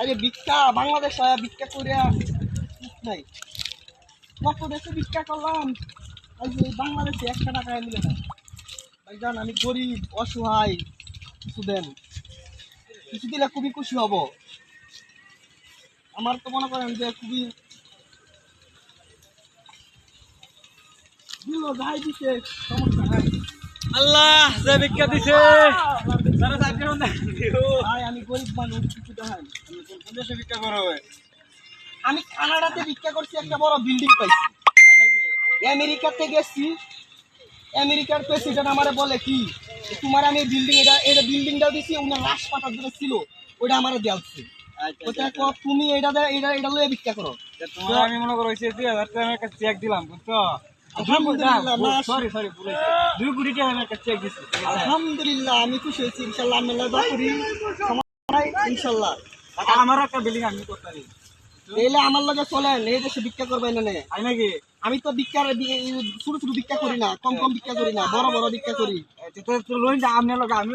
আরে ভিক্ষা বাংলাদেশ ভিক্ষা করে নাই, কত দেশে ভিক্ষা করলাম, এই যে বাংলাদেশে 1 টাকা মিলে না। ভাইজান আমি গরিব অসহায়, কিছু দেন, কিছু দিলে খুবই খুশি হব। আমার তো মনে করেন যে খুবই দিল যাই দিছে, সমস্যা নাই। আল্লাহ যে ভিক্ষা দিছে ভাই আমি গরিব মানুষ, কিছু দেখাই। কোন দেশে ভিক্ষা করো? আমি কানাডাতে ভিক্ষা করছি, একটা বড় বিল্ডিং পাইছি। আমেরিকাতে গেছি, আমেরিকার প্রেসিডেন্ট আমারে বলে কি, তোমার আমি বিল্ডিং এটা বিল্ডিংটা দিছি, ওনার লাশ পাতার জন্য ছিল, ওটা আমারে দেওয়াচ্ছে। তুমি এটা এটা লয়ে ভিক্ষা করো। তোমার আমি মনে করো 2000 টাকা একটা চেক দিলাম, বুঝছো? আলহামদুলিল্লাহ, সরি 2 কোটি টাকা আমি একটা চেক দিছি। আলহামদুলিল্লাহ আমি খুশি হয়েছি। ইনশাল্লাহ আমি আল্লাহ দোয়া করি, সমস্যা নাই, ইনশাল্লাহ। আমারও একটা বিল্ডিং আমি করতে পারি, এলে আমার লগে চলেন, এই দেশে ভিক্ষা করবেন না। তাই নাকি? আমি তো ভিক্ষার ছোট ছোট ভিক্ষা করি না, কম কম ভিক্ষা করি না, বড় বড় ভিক্ষা করি। তো লোন আমি লোক আমি